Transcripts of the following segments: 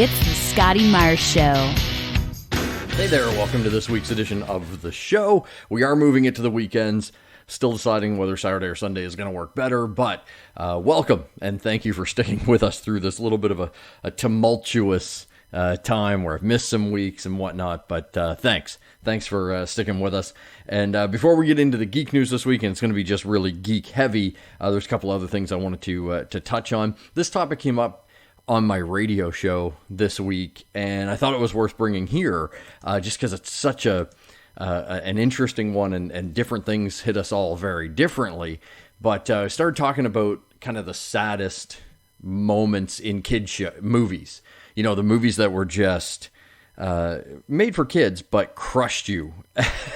It's the Scotty Myers Show. Hey there, welcome to this week's edition of the show. We are moving it to the weekends, still deciding whether Saturday or Sunday is going to work better, but welcome, and thank you for sticking with us through this little bit of a tumultuous time where I've missed some weeks and whatnot, but thanks for sticking with us. And before we get into the geek news this week, and it's going to be just really geek heavy, there's a couple other things I wanted to touch on. This topic came up on my radio show this week, and I thought it was worth bringing here, just because it's such an interesting one, and different things hit us all very differently. But I started talking about kind of the saddest moments in movies. You know, the movies that were just made for kids, but crushed you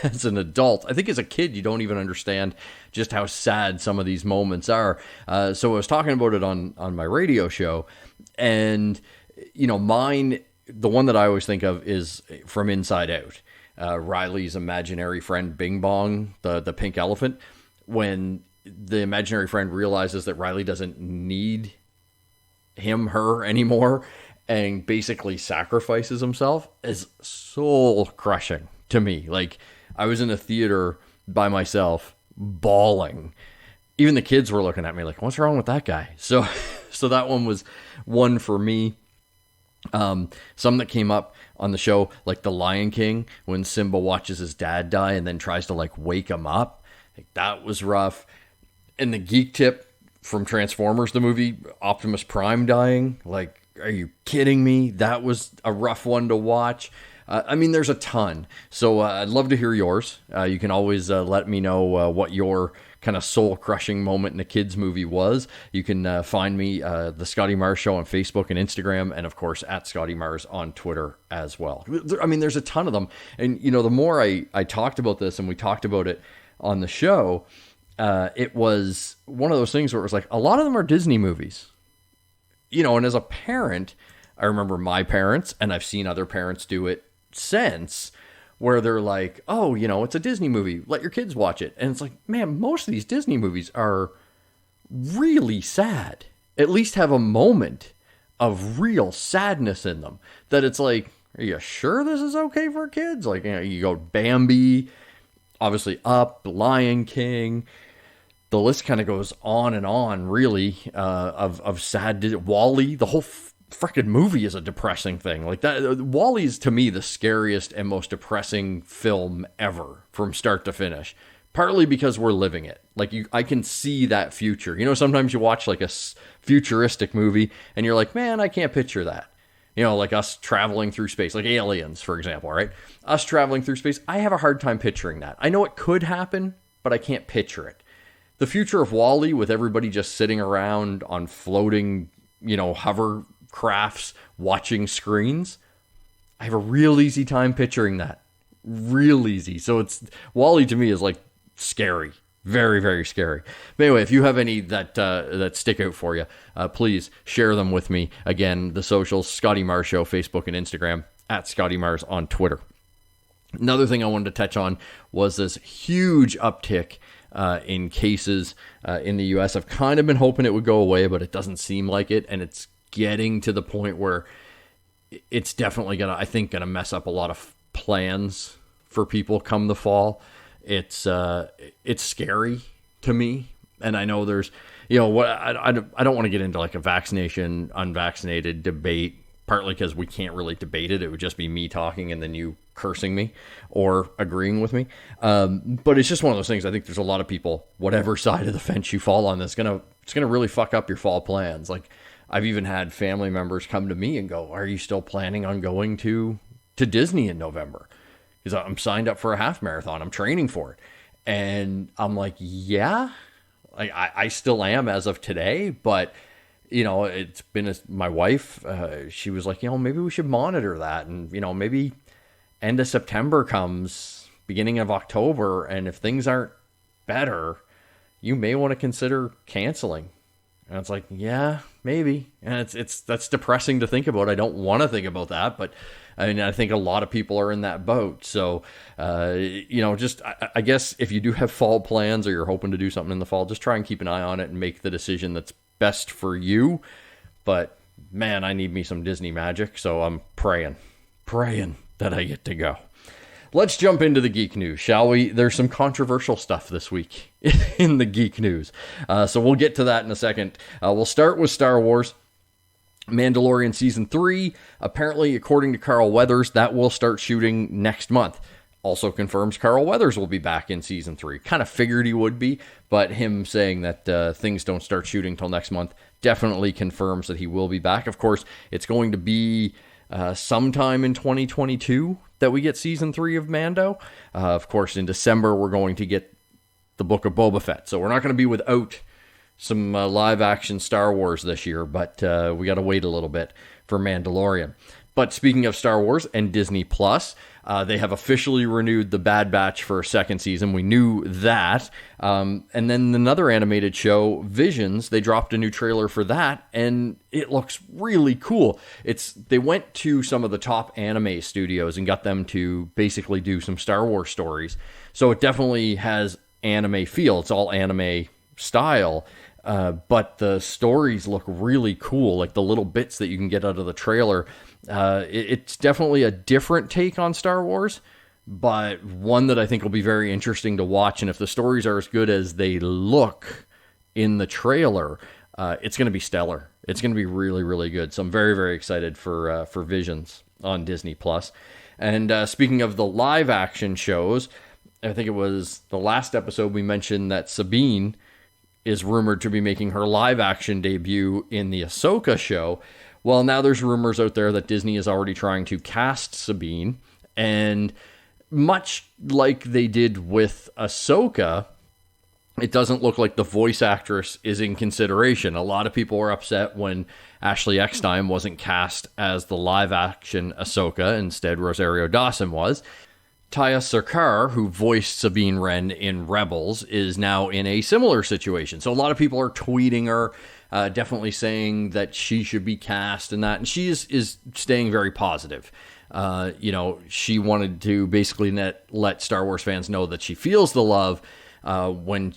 as an adult. I think as a kid, you don't even understand just how sad some of these moments are. So I was talking about it on my radio show, and, you know, the one that I always think of is from Inside Out. Riley's imaginary friend, Bing Bong, the pink elephant, when the imaginary friend realizes that Riley doesn't need her anymore, and basically sacrifices himself, is soul crushing to me. Like, I was in a theater by myself, bawling. Even the kids were looking at me like, what's wrong with that guy? So that one was one for me. Some that came up on the show, like The Lion King, when Simba watches his dad die and then tries to like wake him up. Like, that was rough. And the geek tip from Transformers, the movie, Optimus Prime dying, like, are you kidding me? That was a rough one to watch. I mean, there's a ton. So I'd love to hear yours. You can always let me know what your kind of soul-crushing moment in a kid's movie was. You can find me, The Scotty Myers Show, on Facebook and Instagram, and of course, at Scotty Myers on Twitter as well. I mean, there's a ton of them. And, you know, the more I talked about this, and we talked about it on the show, it was one of those things where it was like, a lot of them are Disney movies. You know, and as a parent, I remember my parents, and I've seen other parents do it since, where they're like, oh, you know, it's a Disney movie, let your kids watch it. And it's like, man, most of these Disney movies are really sad. At least have a moment of real sadness in them, that it's like, are you sure this is okay for kids? Like, you know, you go Bambi, obviously Up, Lion King. The list kind of goes on and on, really, of sad. WALL-E, the whole freaking movie is a depressing thing. Like, that, WALL-E is, to me, the scariest and most depressing film ever, from start to finish. Partly because we're living it. Like, I can see that future. You know, sometimes you watch like a futuristic movie, and you're like, man, I can't picture that. You know, like us traveling through space, like Aliens, for example, right? Us traveling through space, I have a hard time picturing that. I know it could happen, but I can't picture it. The future of WALL-E, with everybody just sitting around on floating, you know, hovercrafts, watching screens, I have a real easy time picturing that. Real easy. So WALL-E to me is like scary. Very, very scary. But anyway, if you have any that stick out for you, please share them with me. Again, the socials, Scotty Myers Show, Facebook and Instagram, at Scotty Myers on Twitter. Another thing I wanted to touch on was this huge uptick in cases in the U.S. I've kind of been hoping it would go away, but it doesn't seem like it, and it's getting to the point where it's definitely gonna mess up a lot of plans for people come the fall. It's scary to me, and I know there's, you know, what I don't want to get into like a vaccination unvaccinated debate, partly because we can't really debate it. It would just be me talking and then you cursing me or agreeing with me. But it's just one of those things. I think there's a lot of people, whatever side of the fence you fall on, it's gonna really fuck up your fall plans. Like, I've even had family members come to me and go, are you still planning on going to Disney in November? Because I'm signed up for a half marathon. I'm training for it. And I'm like, yeah, I still am as of today, but you know, it's been my wife, she was like, you know, maybe we should monitor that. And, you know, maybe end of September comes, beginning of October, and if things aren't better, you may want to consider canceling. And it's like, yeah, maybe. And that's depressing to think about. I don't want to think about that, but I mean, I think a lot of people are in that boat. So, you know, just, I guess if you do have fall plans or you're hoping to do something in the fall, just try and keep an eye on it and make the decision that's best for you. But man, I need me some Disney magic, so I'm praying that I get to go. Let's jump into the geek news, shall we? There's some controversial stuff this week in the geek news, so we'll get to that in a second. We'll start with Star Wars. Mandalorian Season 3, apparently, according to Carl Weathers, that will start shooting next month. Also confirms Carl Weathers will be back in Season 3. Kind of figured he would be, but him saying that things don't start shooting till next month definitely confirms that he will be back. Of course, it's going to be sometime in 2022 that we get Season 3 of Mando. Of course, in December, we're going to get the Book of Boba Fett. So we're not going to be without some live-action Star Wars this year, but we got to wait a little bit for Mandalorian. But speaking of Star Wars and Disney+, they have officially renewed The Bad Batch for a second season. We knew that. And then another animated show, Visions, they dropped a new trailer for that, and it looks really cool. They went to some of the top anime studios and got them to basically do some Star Wars stories. So it definitely has anime feel. It's all anime style. But the stories look really cool, like the little bits that you can get out of the trailer. It's definitely a different take on Star Wars, but one that I think will be very interesting to watch. And if the stories are as good as they look in the trailer, it's going to be stellar. It's going to be really, really good. So I'm very, very excited for Visions on Disney+. And speaking of the live action shows, I think it was the last episode we mentioned that Sabine is rumored to be making her live-action debut in the Ahsoka show. Well, now there's rumors out there that Disney is already trying to cast Sabine, and much like they did with Ahsoka, it doesn't look like the voice actress is in consideration. A lot of people were upset when Ashley Eckstein wasn't cast as the live-action Ahsoka. Instead, Rosario Dawson was. Taya Sarkar, who voiced Sabine Wren in Rebels, is now in a similar situation. So a lot of people are tweeting her, definitely saying that she should be cast and that. And she is staying very positive. She wanted to basically let Star Wars fans know that she feels the love when,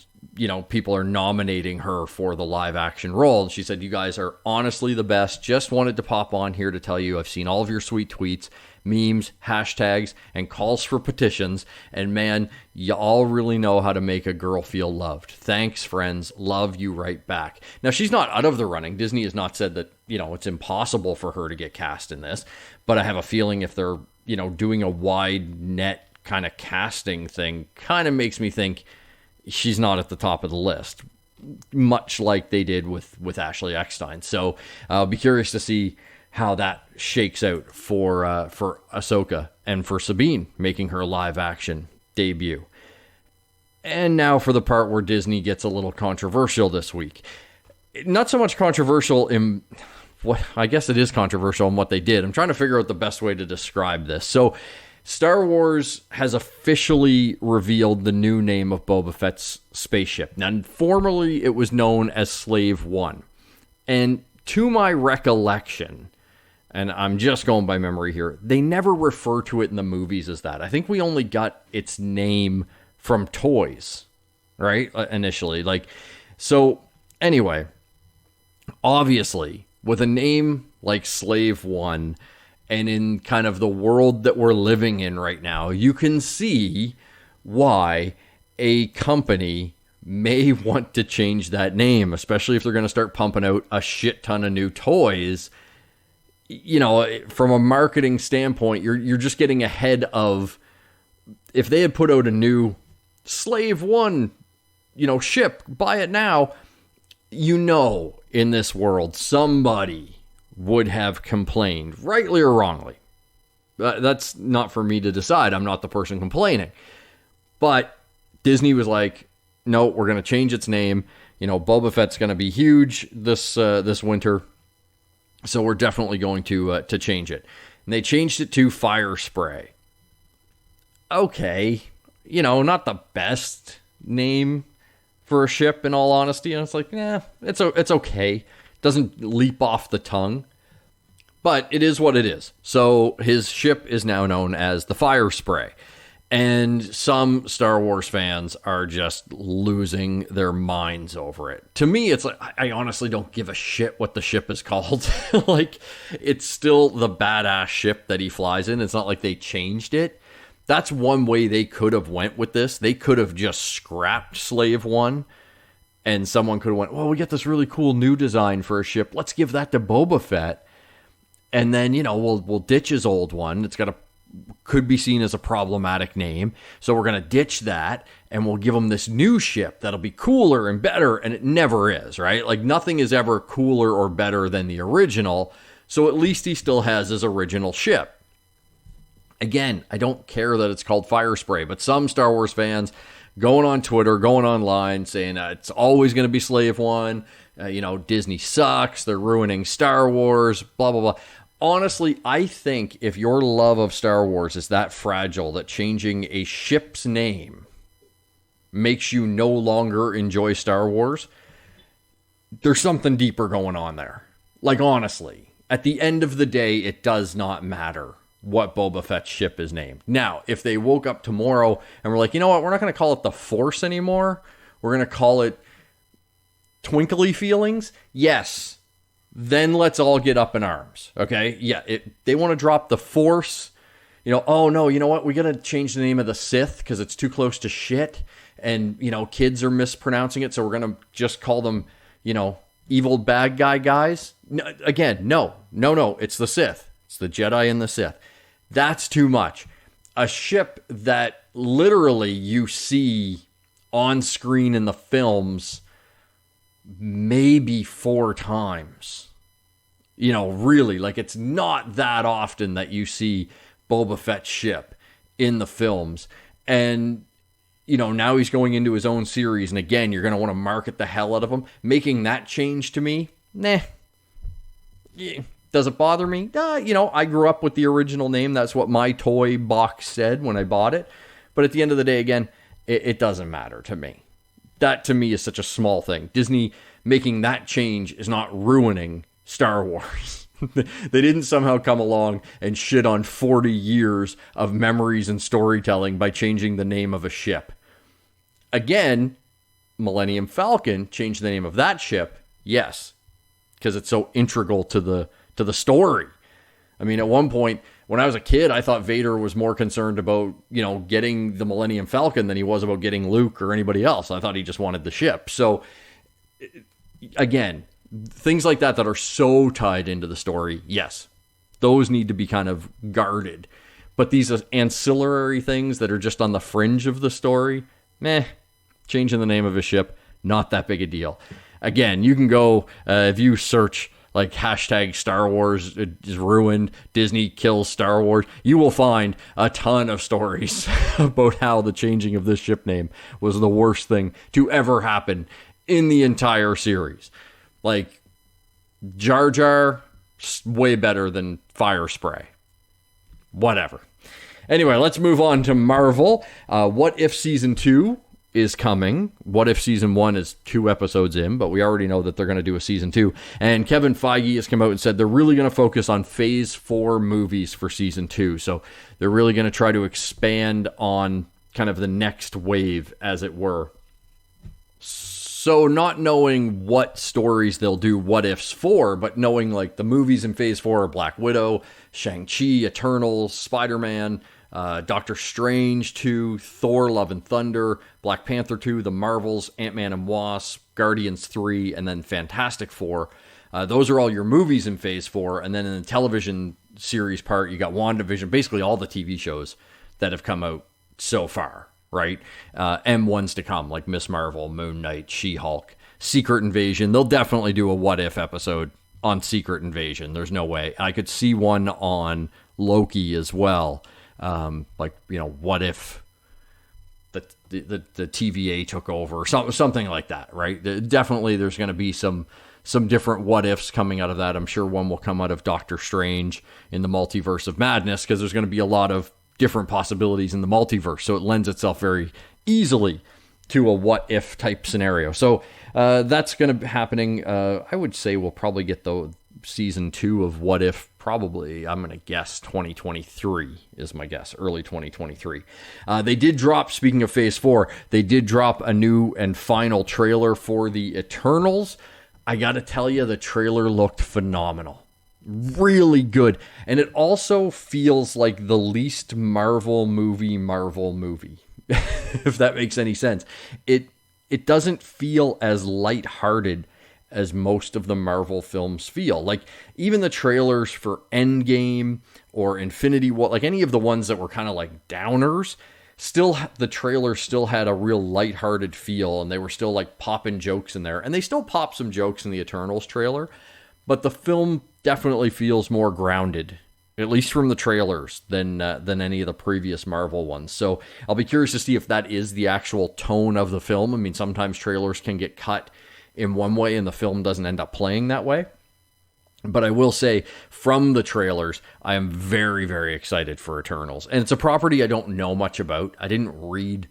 people are nominating her for the live action role. And she said, "You guys are honestly the best. Just wanted to pop on here to tell you I've seen all of your sweet tweets, memes, hashtags, and calls for petitions. And man, you all really know how to make a girl feel loved. Thanks, friends. Love you right back." Now, she's not out of the running. Disney has not said that, it's impossible for her to get cast in this. But I have a feeling if they're, doing a wide net kind of casting thing, kind of makes me think she's not at the top of the list, much like they did with Ashley Eckstein. So I'll be curious to see how that shakes out for Ahsoka and for Sabine making her live action debut. And now for the part where Disney gets a little controversial this week. Not so much controversial in what, I guess it is controversial in what they did. I'm trying to figure out the best way to describe this. So Star Wars has officially revealed the new name of Boba Fett's spaceship. Now, formerly it was known as Slave One. And to my recollection, and I'm just going by memory here, they never refer to it in the movies as that. I think we only got its name from toys, right? Initially. So anyway, obviously, with a name like Slave One, and in kind of the world that we're living in right now, you can see why a company may want to change that name, especially if they're going to start pumping out a shit ton of new toys. From a marketing standpoint, you're just getting ahead of, if they had put out a new Slave One, ship, buy it now, in this world, somebody would have complained, rightly or wrongly. That's not for me to decide. I'm not the person complaining. But Disney was like, no, we're going to change its name. Boba Fett's going to be huge this winter. So we're definitely going to change it. And they changed it to Fire Spray. Okay. Not the best name for a ship, in all honesty. And it's like, it's okay. Doesn't leap off the tongue, but it is what it is. So his ship is now known as the Fire Spray. And some Star Wars fans are just losing their minds over it. To me, it's like, I honestly don't give a shit what the ship is called. Like, it's still the badass ship that he flies in. It's not like they changed it. That's one way they could have went with this. They could have just scrapped Slave One, and someone could have went, well, we get this really cool new design for a ship. Let's give that to Boba Fett. And then, we'll ditch his old one. It's got could be seen as a problematic name. So we're going to ditch that, and we'll give him this new ship that'll be cooler and better. And it never is, right? Like, nothing is ever cooler or better than the original. So at least he still has his original ship. Again, I don't care that it's called Fire Spray, but some Star Wars fans going on Twitter, going online, saying it's always going to be Slave One. Disney sucks. They're ruining Star Wars, blah, blah, blah. Honestly, I think if your love of Star Wars is that fragile that changing a ship's name makes you no longer enjoy Star Wars, there's something deeper going on there. Like, honestly, at the end of the day, it does not matter what Boba Fett's ship is named. Now, if they woke up tomorrow and were like, you know what, we're not going to call it the Force anymore. We're going to call it Twinkly Feelings. Yes. Then let's all get up in arms. Okay. Yeah. They want to drop the Force, oh no, you know what? We got to change the name of the Sith because it's too close to shit. And, kids are mispronouncing it. So we're going to just call them, evil bad guys. No, again, no. It's the Sith. It's the Jedi and the Sith. That's too much. A ship that literally you see on screen in the films maybe 4 times. Really, like, it's not that often that you see Boba Fett's ship in the films. And, now he's going into his own series. And again, you're going to want to market the hell out of him. Making that change to me, nah. Yeah. Does it bother me? I grew up with the original name. That's what my toy box said when I bought it. But at the end of the day, again, it doesn't matter to me. That, to me, is such a small thing. Disney making that change is not ruining Star Wars. They didn't somehow come along and shit on 40 years of memories and storytelling by changing the name of a ship. Again, Millennium Falcon changed the name of that ship, yes, because it's so integral to the story. I mean, at one point, when I was a kid, I thought Vader was more concerned about, getting the Millennium Falcon than he was about getting Luke or anybody else. I thought he just wanted the ship. So, again, things like that are so tied into the story, yes, those need to be kind of guarded. But these ancillary things that are just on the fringe of the story, changing the name of a ship, not that big a deal. Again, you can go, if you search like hashtag Star Wars is ruined, Disney kills Star Wars, you will find a ton of stories about how the changing of this ship name was the worst thing to ever happen in the entire series. Like, Jar Jar, way better than Fire Spray. Whatever. Anyway, let's move on to Marvel. What If Season 2 is coming. What If Season 1 is 2 episodes in, but we already know that they're going to do a Season 2. And Kevin Feige has come out and said they're really going to focus on Phase 4 movies for Season 2. So they're really going to try to expand on kind of the next wave, as it were. So not knowing what stories they'll do what ifs for, but knowing like the movies in Phase 4 are Black Widow, Shang-Chi, Eternals, Spider-Man, Doctor Strange 2, Thor, Love and Thunder, Black Panther 2, The Marvels, Ant-Man and Wasp, Guardians 3, and then Fantastic Four. Those are all your movies in Phase 4. And then in the television series part, you got WandaVision, basically all the TV shows that have come out so far, right? And ones to come, like Miss Marvel, Moon Knight, She-Hulk, Secret Invasion. They'll definitely do a What If episode on Secret Invasion. There's no way. I could see one on Loki as well. What if the TVA took over or something like that, right? Definitely there's going to be some different what ifs coming out of that. I'm sure one will come out of Doctor Strange in the Multiverse of Madness, because there's going to be a lot of different possibilities in the multiverse. So it lends itself very easily to a what if type scenario. So that's going to be happening. I would say we'll probably get season 2 of What If, probably, I'm going to guess 2023 is my guess, early 2023. They did drop, speaking of Phase 4, they did drop a new and final trailer for the Eternals. I got to tell you, the trailer looked phenomenal. Really good. And it also feels like the least Marvel movie, if that makes any sense. It doesn't feel as lighthearted as most of the Marvel films feel. Like, even the trailers for Endgame or Infinity War, like any of the ones that were kind of like downers, the trailer still had a real lighthearted feel, and they were still like popping jokes in there. And they still pop some jokes in the Eternals trailer, but the film definitely feels more grounded, at least from the trailers, than any of the previous Marvel ones. So I'll be curious to see if that is the actual tone of the film. I mean, sometimes trailers can get cut in one way and the film doesn't end up playing that way. But I will say, from the trailers, I am very, very excited for Eternals. And it's a property I don't know much about. I didn't read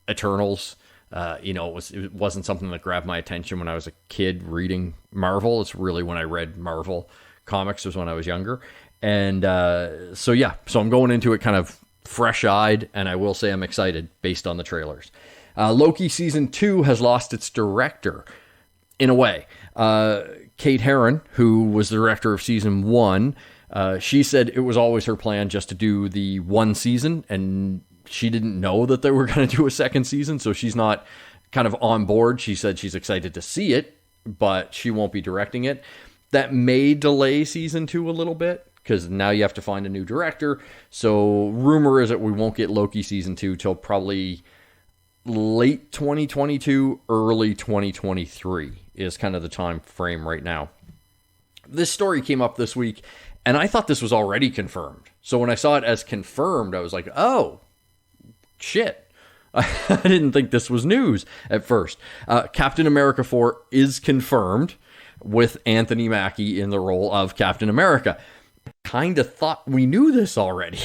Eternals. It wasn't something that grabbed my attention when I was a kid reading Marvel. It's really when I read Marvel comics was when I was younger. And so I'm going into it kind of fresh-eyed, and I will say I'm excited based on the trailers. Loki Season 2 has lost its director, in a way. Kate Herron, who was the director of Season 1, she said it was always her plan just to do the one season, and she didn't know that they were going to do a second season, so she's not kind of on board. She said she's excited to see it, but she won't be directing it. That may delay Season 2 a little bit, because now you have to find a new director. So rumor is that we won't get Loki Season 2 till probably late 2022, early 2023 is kind of the time frame right now. This story came up this week, and I thought this was already confirmed. So when I saw it as confirmed, I was like, oh, shit. I didn't think this was news at first. Captain America 4 is confirmed with Anthony Mackie in the role of Captain America. Kind of thought we knew this already.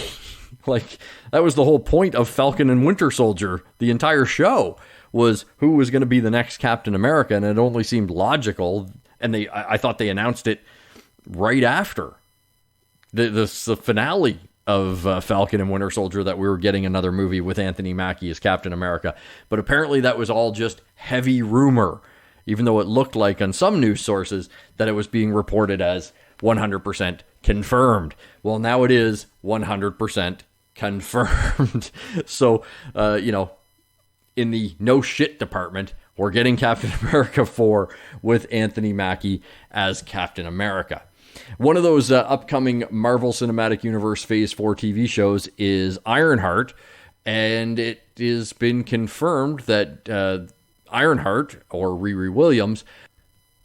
Like, that was the whole point of Falcon and Winter Soldier. The entire show was who was going to be the next Captain America, and it only seemed logical. And I thought they announced it right after the finale of Falcon and Winter Soldier, that we were getting another movie with Anthony Mackie as Captain America. But apparently that was all just heavy rumor, even though it looked like on some news sources that it was being reported as 100% confirmed. Well, now it is 100% confirmed. So, in the no shit department, we're getting Captain America 4 with Anthony Mackie as Captain America. One of those upcoming Marvel Cinematic Universe Phase 4 TV shows is Ironheart, and it has been confirmed that Ironheart, or Riri Williams,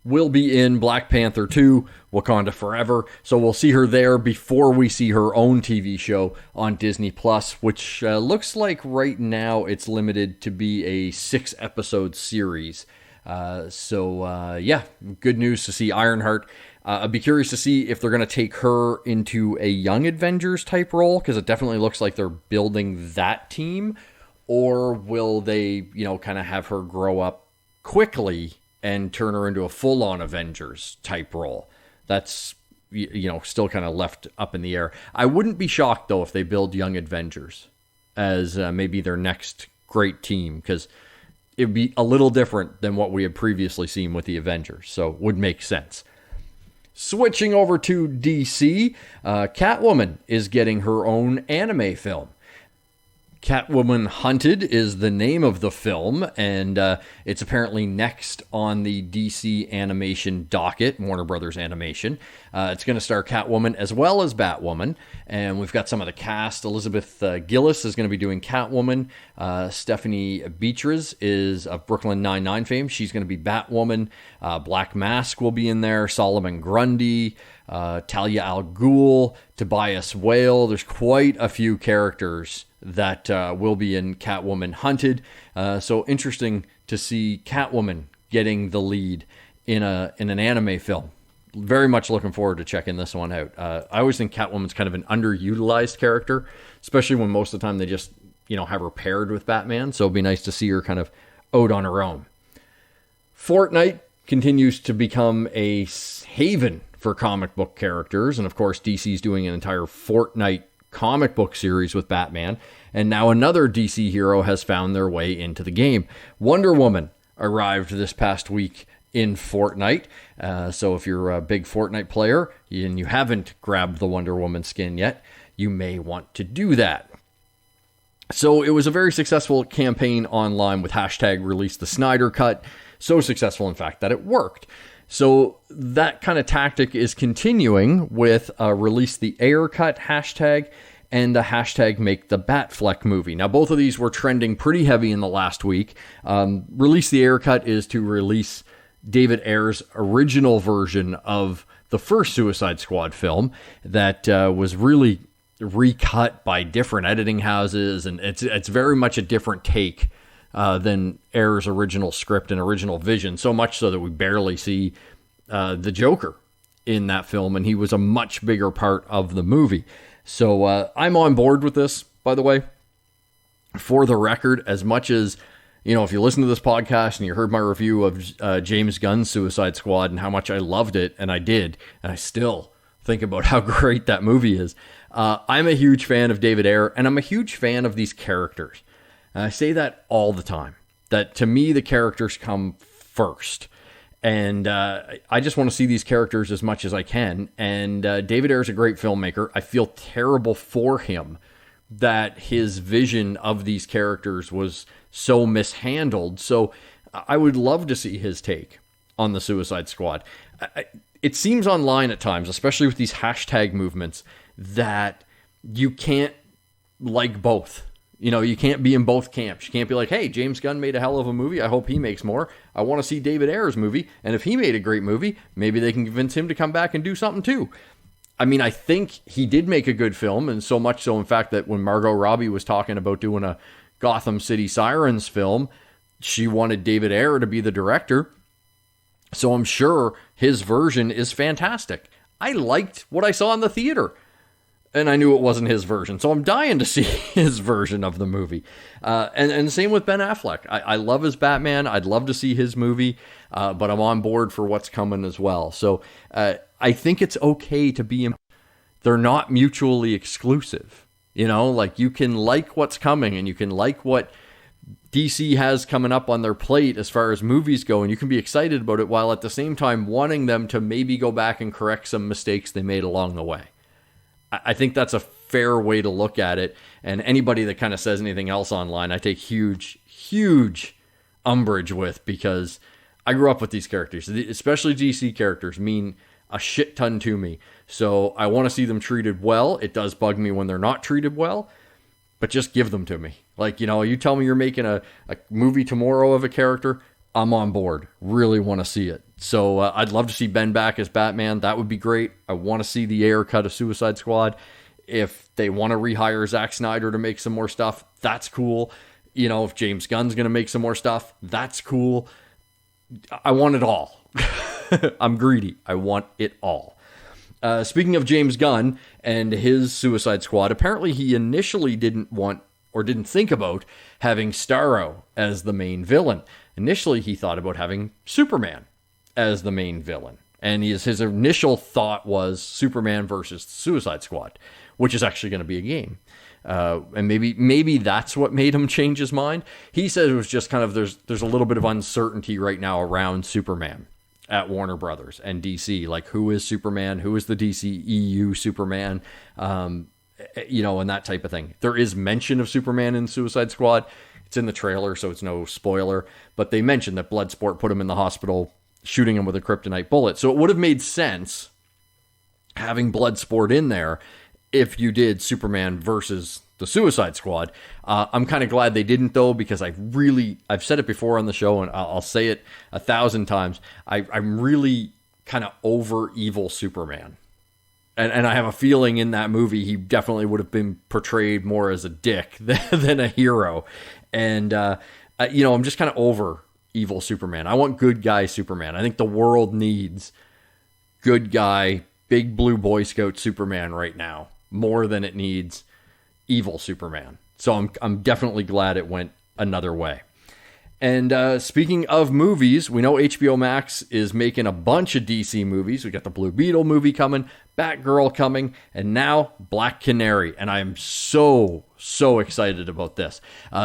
will be in Black Panther 2, Wakanda Forever. So we'll see her there before we see her own TV show on Disney+, which looks like right now it's limited to be a 6-episode series. Good news to see Ironheart. I'd be curious to see if they're going to take her into a Young Avengers type role, because it definitely looks like they're building that team. Or will they, kind of have her grow up quickly and turn her into a full-on Avengers type role? That's, still kind of left up in the air. I wouldn't be shocked, though, if they build Young Avengers as maybe their next great team, because it would be a little different than what we had previously seen with the Avengers, so it would make sense. Switching over to DC, Catwoman is getting her own anime film. Catwoman Hunted is the name of the film, and it's apparently next on the DC animation docket, Warner Brothers Animation. It's going to star Catwoman as well as Batwoman, and we've got some of the cast. Elizabeth Gillis is going to be doing Catwoman. Stephanie Beatriz is of Brooklyn Nine-Nine fame. She's going to be Batwoman. Black Mask will be in there. Solomon Grundy, Talia al Ghul, Tobias Whale. There's quite a few characters that will be in Catwoman Hunted. So interesting to see Catwoman getting the lead in an anime film. Very much looking forward to checking this one out. I always think Catwoman's kind of an underutilized character, especially when most of the time they just, have her paired with Batman. So it'd be nice to see her kind of out on her own. Fortnite continues to become a haven for comic book characters. And of course, DC's doing an entire Fortnite comic book series with Batman. And now another DC hero has found their way into the game. Wonder Woman arrived this past week in Fortnite. So if you're a big Fortnite player and you haven't grabbed the Wonder Woman skin yet, you may want to do that. So it was a very successful campaign online with hashtag release the Snyder Cut. So successful, in fact, that it worked. So that kind of tactic is continuing with release the Ayer Cut hashtag and the hashtag make the Batfleck movie. Now, both of these were trending pretty heavy in the last week. Release the Ayer Cut is to release David Ayer's original version of the first Suicide Squad film that was really recut by different editing houses, and it's very much a different take than Ayer's original script and original vision, so much so that we barely see the Joker in that film, and he was a much bigger part of the movie. So I'm on board with this, by the way. For the record, as much as, if you listen to this podcast and you heard my review of James Gunn's Suicide Squad and how much I loved it, and I did, and I still think about how great that movie is, I'm a huge fan of David Ayer, and I'm a huge fan of these characters. And I say that all the time, that to me, the characters come first. And I just want to see these characters as much as I can. And David Ayer is a great filmmaker. I feel terrible for him that his vision of these characters was so mishandled. So I would love to see his take on the Suicide Squad. It seems online at times, especially with these hashtag movements, that you can't like both. You can't be in both camps. You can't be like, hey, James Gunn made a hell of a movie. I hope he makes more. I want to see David Ayer's movie. And if he made a great movie, maybe they can convince him to come back and do something too. I mean, I think he did make a good film. And so much so, in fact, that when Margot Robbie was talking about doing a Gotham City Sirens film, she wanted David Ayer to be the director. So I'm sure his version is fantastic. I liked what I saw in the theater. And I knew it wasn't his version. So I'm dying to see his version of the movie. And same with Ben Affleck. I love his Batman. I'd love to see his movie. But I'm on board for what's coming as well. So I think it's okay to be... They're not mutually exclusive. Like you can like what's coming and you can like what DC has coming up on their plate as far as movies go. And you can be excited about it while at the same time wanting them to maybe go back and correct some mistakes they made along the way. I think that's a fair way to look at it. And anybody that kind of says anything else online, I take huge, huge umbrage with, because I grew up with these characters, especially DC characters, mean a shit ton to me. So I want to see them treated well. It does bug me when they're not treated well, but just give them to me. Like, you tell me you're making a movie tomorrow of a character, I'm on board. Really want to see it. So I'd love to see Ben back as Batman. That would be great. I want to see the Ayer cut of Suicide Squad. If they want to rehire Zack Snyder to make some more stuff, that's cool. If James Gunn's going to make some more stuff, that's cool. I want it all. I'm greedy. I want it all. Speaking of James Gunn and his Suicide Squad, apparently he initially didn't want or didn't think about having Starro as the main villain. Initially, he thought about having Superman as the main villain. And his initial thought was Superman versus Suicide Squad, which is actually going to be a game. And maybe that's what made him change his mind. He said it was just kind of, there's a little bit of uncertainty right now around Superman at Warner Brothers and DC. Like, who is Superman? Who is the DC EU Superman? And that type of thing. There is mention of Superman in Suicide Squad. It's in the trailer, so it's no spoiler. But they mentioned that Bloodsport put him in the hospital, shooting him with a kryptonite bullet. So it would have made sense having Bloodsport in there if you did Superman versus the Suicide Squad. I'm kind of glad they didn't, though, because I've said it before on the show, and I'll say it 1,000 times. I'm really kind of over evil Superman. And I have a feeling in that movie, he definitely would have been portrayed more as a dick than a hero. And, I'm just kind of over evil Superman. I want good guy Superman. I think the world needs good guy, big blue Boy Scout Superman right now, more than it needs evil Superman. So I'm definitely glad it went another way. And speaking of movies, we know HBO Max is making a bunch of DC movies. We got the Blue Beetle movie coming, Batgirl coming, and now Black Canary. And I am so excited about this.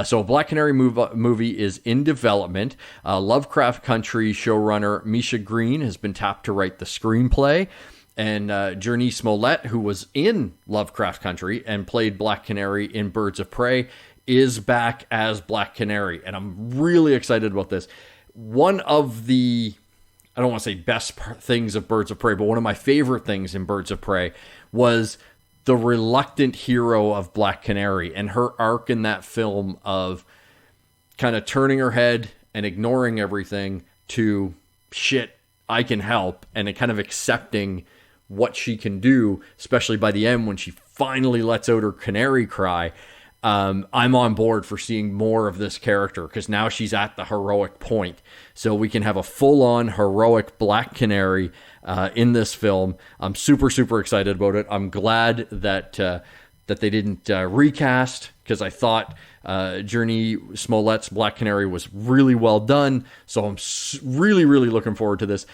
So Black Canary movie is in development. Lovecraft Country showrunner Misha Green has been tapped to write the screenplay. And Jurnee Smollett, who was in Lovecraft Country and played Black Canary in Birds of Prey, is back as Black Canary, and I'm really excited about this. One of the, I don't want to say best things of Birds of Prey, but one of my favorite things in Birds of Prey was the reluctant hero of Black Canary and her arc in that film of kind of turning her head and ignoring everything to, shit, I can help, and it kind of accepting what she can do, especially by the end when she finally lets out her canary cry. I'm on board for seeing more of this character because now she's at the heroic point. So we can have a full-on heroic Black Canary in this film. I'm super excited about it. I'm glad that they didn't recast, because I thought Jurnee Smollett's Black Canary was really well done. So I'm really looking forward to this.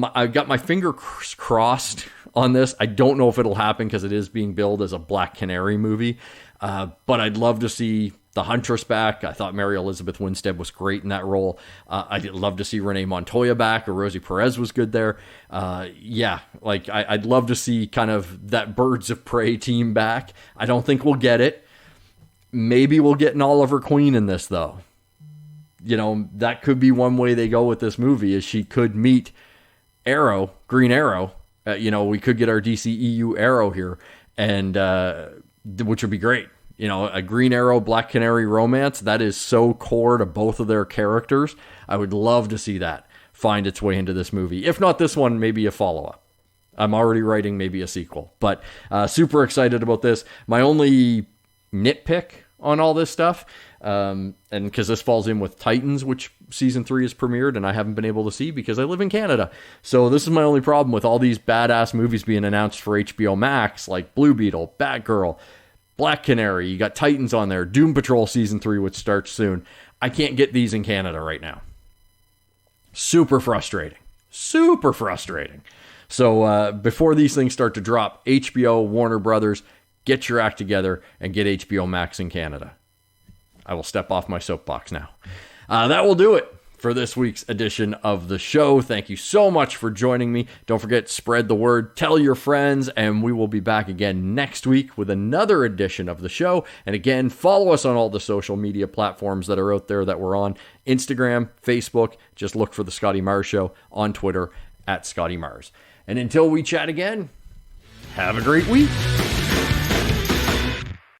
I've got my fingers crossed on this. I don't know if it'll happen because it is being billed as a Black Canary movie. But I'd love to see the Huntress back. I thought Mary Elizabeth Winstead was great in that role. I'd love to see Renee Montoya back, or Rosie Perez was good there. I'd love to see kind of that Birds of Prey team back. I don't think we'll get it. Maybe we'll get an Oliver Queen in this, though. You know, that could be one way they go with this movie, is she could meet Arrow, Green Arrow. We could get our DCEU Arrow here, and which would be great. You know, a Green Arrow, Black Canary romance, that is so core to both of their characters. I would love to see that find its way into this movie. If not this one, maybe a follow-up. I'm already writing maybe a sequel. But super excited about this. My only nitpick on all this stuff, and because this falls in with Titans, which season 3 is premiered, and I haven't been able to see because I live in Canada. So this is my only problem with all these badass movies being announced for HBO Max, like Blue Beetle, Batgirl, Black Canary. You got Titans on there, Doom Patrol season 3, which starts soon. I can't get these in Canada right now. Super frustrating. So before these things start to drop, HBO, Warner Brothers, get your act together and get HBO Max in Canada. I will step off my soapbox now. That will do it for this week's edition of the show. Thank you so much for joining me. Don't forget, spread the word, tell your friends, and we will be back again next week with another edition of the show. And again, follow us on all the social media platforms that are out there that we're on. Instagram, Facebook, just look for The Scotty Mars Show. On Twitter, @Scotty Mars. And until we chat again, have a great week.